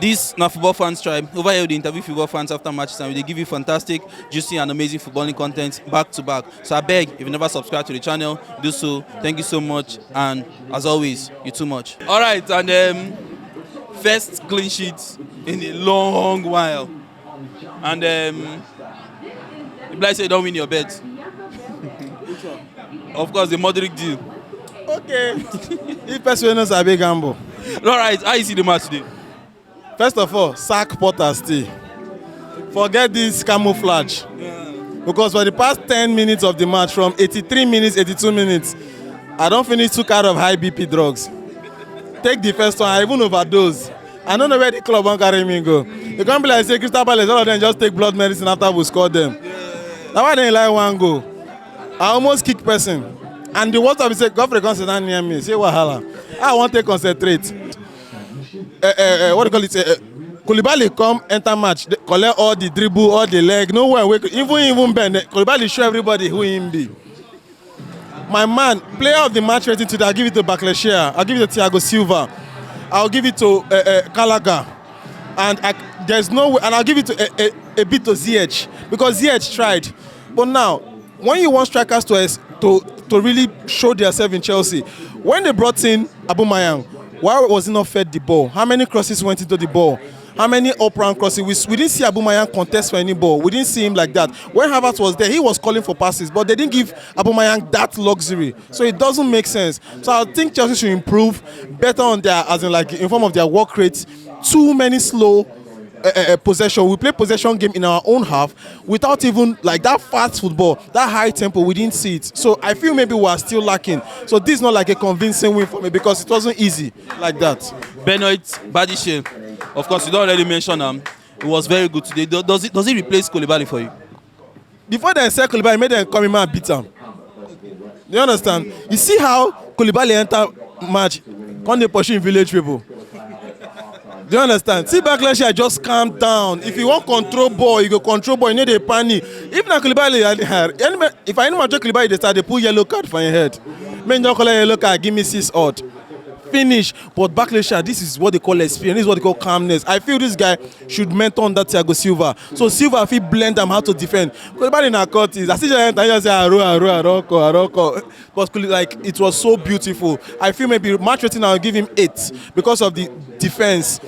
This na football fans tribe. Over here, we dey interview football fans after matches and we dey give you fantastic, juicy, and amazing footballing content back to back. So I beg, if you never subscribe to the channel, do so. Thank you so much, and as always, you too much. All right, and first clean sheet in a long while, and the blind say you don't win your bet. Of course, the Modric deal. Okay. If person knows a big gamble. All right, how you see the match today? First of all, sack Potter still. Forget this camouflage. Because for the past 10 minutes of the match, from 83 minutes, 82 minutes, I don't finish 2 cards of high BP drugs. Take the first one, I even overdose. I don't know where the club won't carry me go. You can't be like, say, Crystal Palace, all of them just take blood medicine after we score them. That's why they like one go. I almost kick person. And the worst of it say, Godfrey comes stand near me. Say, wahala. I want to concentrate. What do you call it? Koulibaly come enter match, collect all the dribble, all the leg, no one wake, even bend. Koulibaly show everybody who him be. My man, player of the match rating today, I'll give it to Bakleshia, I'll give it to Thiago Silva, I'll give it to Gallagher, and there's no way, and I'll give it to a bit to Zyche, because Zyche tried. But now, when you want strikers to really show themselves in Chelsea, when they brought in Aubameyang, why was he not fed the ball? How many crosses went into the ball? How many up-round crosses? We didn't see Aubameyang contest for any ball. We didn't see him like that. When Havertz was there, he was calling for passes, but they didn't give Aubameyang that luxury. So it doesn't make sense. So I think Chelsea should improve better on their, as in like in form of their work rates. Too many slow possession. We play possession game in our own half without even like that fast football, that high tempo. We didn't see it. So I feel maybe we are still lacking. So this is not like a convincing win for me because it wasn't easy like that. Benoit Badiashile, of course, you don't already mention him. It was very good today. Does it replace Koulibaly for you? Before they said Koulibaly, made them come in and beat him. Do you understand? You see how Koulibaly enter match, when they push in village people. Do you understand? See Backlash, just calm down. If you want control ball, you go control ball, you need a panic. If na Koulibaly, if I know my Koulibaly, they start, they pull yellow card for your head. Men don't call yellow card, give me 6 odd. Finish. But Backlash, this is what they call experience, this is what they call calmness. I feel this guy should mentor on that Thiago Silva. So Silva, if he blend them how to defend. Koulibaly na court is, I see you say, Aroko. But like, it was so beautiful. I feel maybe match rating, I'll give him 8 because of the defense.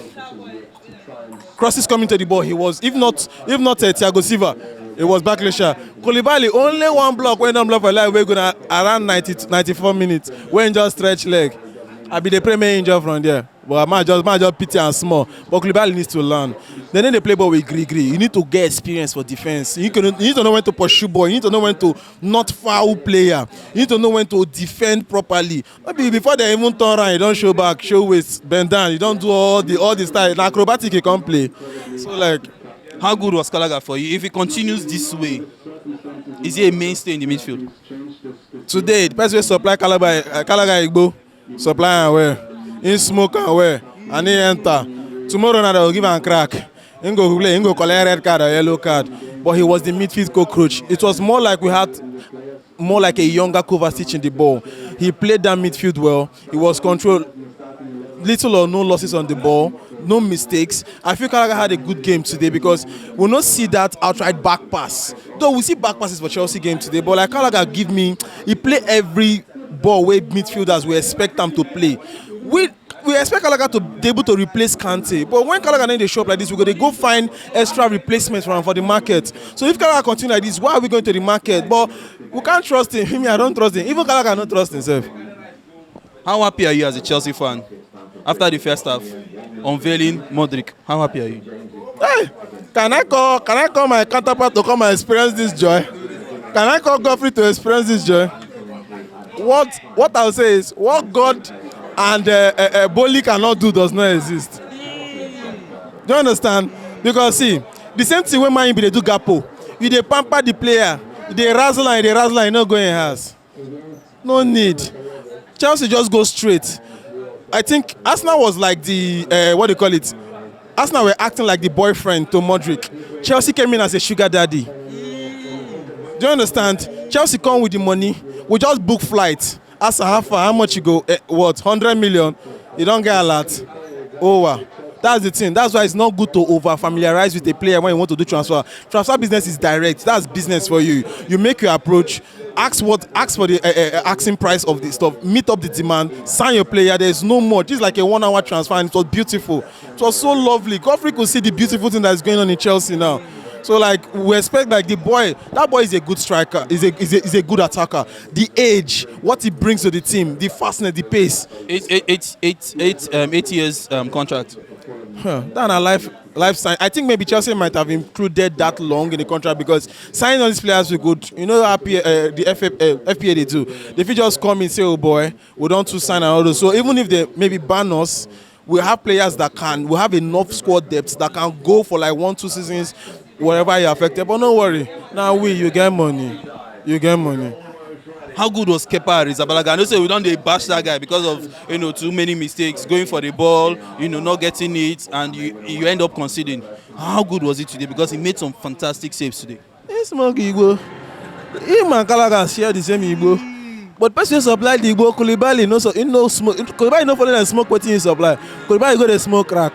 Crosses coming to the ball, he was, if not Thiago Silva, it was Backlash. Koulibaly, only one block, when don't block for life, we're gonna around 94 minutes, when just stretch leg. I be the premier injury from there. But I just pity and small. But Koulibaly needs to learn. They need to play ball with gree. You need to get experience for defense. You need to know when to pursue ball. You need to know when to not foul player. You need to know when to defend properly. Maybe before they even turn around, you don't show back, show waist, bend down. You don't do all the style. In acrobatic, you can't play. So like, how good was Gallagher for you? If he continues this way, is he a mainstay in the midfield? Today, the person will supply Gallagher Igbo. Supply and wear, in smoke and wear, and he enter. Tomorrow night I will give him a crack. He go play, he go collect red card or yellow card. But he was the midfield cockroach. It was more like we had more like a younger Kovacic in the ball. He played that midfield well. He was controlled. Little or no losses on the ball, no mistakes. I feel Gallagher had a good game today because we'll not see that outright back pass. Though we see back passes for Chelsea game today, but like Gallagher he play every ball where midfielders we expect them to play. We expect Gallagher to be able to replace Kante, but when Gallagher in the shop like this, we're going to go find extra replacements for the market. So if Gallagher continue like this, why are we going to the market? But we can't trust him. I don't trust him. Even Gallagher don't trust himself. How happy are you as a Chelsea fan after the first half unveiling Modric? How happy are you? Hey, can I call my counterpart to come and experience this joy? Can I call Godfrey to experience this joy? What I'll say is, what God and Boli cannot do does not exist. Do you understand? Because see, the same thing when Man they do Gapo. You they pamper the player, they razzle and not going house. No need. Chelsea just go straight. I think Arsenal was like the what do you call it? Arsenal were acting like the boyfriend to Modric. Chelsea came in as a sugar daddy. Do you understand? Chelsea come with the money. We just book flights. Ask how much you go? What? 100 million? You don't get a lot. Over. That's the thing. That's why it's not good to over familiarize with a player when you want to do transfer. Transfer business is direct. That's business for you. You make your approach, ask for the asking price of the stuff, meet up the demand, sign your player. There's no more. Just like a 1 hour transfer, and it was beautiful. It was so lovely. Godfrey could see the beautiful thing that's going on in Chelsea now. So like we expect like that boy is a good striker, is a good attacker. The age, what he brings to the team, the fastness, the pace. 8 years contract. That's a life sign. I think maybe Chelsea might have included that long in the contract because signing all these players we could, you know, the FPA they do. They fit just come and say, oh boy, we don't to sign and all those. So even if they maybe ban us, we have players that we have enough squad depth that can go for like 1-2 seasons wherever you're affected. But don't worry, now you get money. You get money. How good was Kepa Arrizabalaga? I know say we don't bash that guy because of too many mistakes, going for the ball, not getting it, and you end up conceding. How good was it today? Because he made some fantastic saves today. It's more Igbo. Him and Gallagher share the same Igbo. But person supply the Igbo, Koulibaly no smoke. Koulibaly no follow them smoke wetin he supply. Koulibaly go dey smoke crack.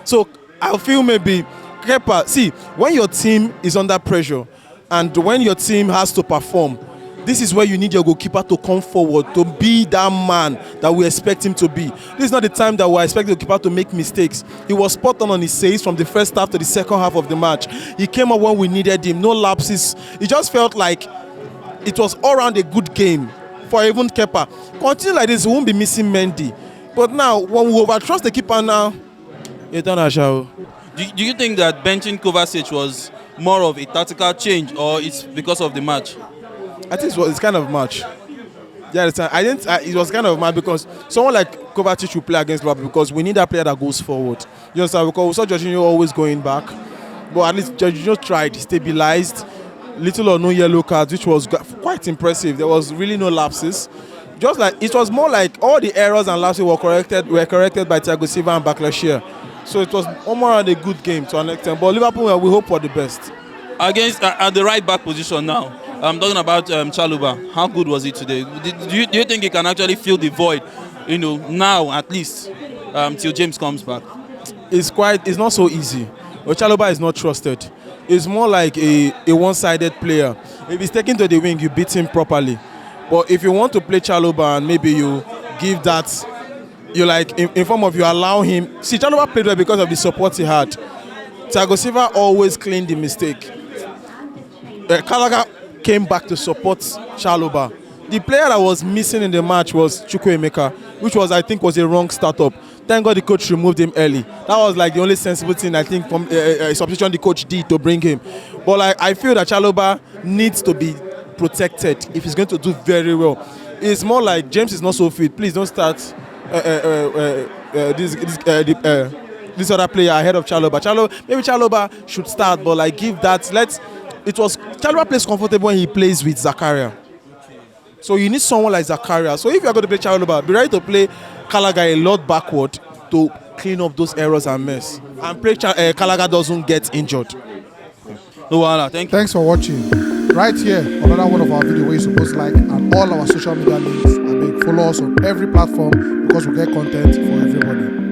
So I feel maybe Kepa. See, when your team is under pressure and when your team has to perform, this is where you need your goalkeeper to come forward, to be that man that we expect him to be. This is not the time that we expect the goalkeeper to make mistakes. He was spot on his saves from the first half to the second half of the match. He came up when we needed him, no lapses. It just felt like it was all around a good game for even Kepa. Continue like this, we won't be missing Mendy. But now, when we overtrust the keeper now, it's done a show. Do you think that benching Kovacic was more of a tactical change or it's because of the match? I think it's kind of match. Yeah, it was kind of mad because someone like Kovacic will play against Liverpool because we need that player that goes forward. You understand? Because we saw Jorginho always going back, but at least Jorginho tried, stabilized, little or no yellow cards, which was quite impressive. There was really no lapses. Just like it was more like all the errors and lapses were corrected by Thiago Silva and Backlash. So it was almost a good game to an extent. But Liverpool, we hope for the best. Against at the right back position now. I'm talking about Chalobah. How good was he today? Do you think he can actually fill the void, now at least, till James comes back? It's not so easy. But Chalobah is not trusted. It's more like a one-sided player. If he's taken to the wing, you beat him properly. But if you want to play Chalobah and maybe you give that, you like in form of you allow him. See, Chalobah played well because of the support he had. Thiago Silva always cleaned the mistake. Gallagher came back to support Chalobah. The player that was missing in the match was Chukwuemeka, which I think was a wrong startup. Thank God the coach removed him early. That was like the only sensible thing I think from substitution the coach did to bring him. But I feel that Chalobah needs to be protected if he's going to do very well. It's more like James is not so fit. Please don't start this other player ahead of Chalobah. Maybe Chalobah should start, but give that. Chalobah plays comfortable when he plays with Zakaria. So you need someone like Zakaria. So if you are going to play Chalobah, be ready to play Gallagher a lot backward to clean up those errors and mess. And pray Gallagher doesn't get injured. No, thank you. Thanks for watching. Right here, another one of our videos where you're supposed to like, and all our social media links. Follow us on every platform because we get content for everybody.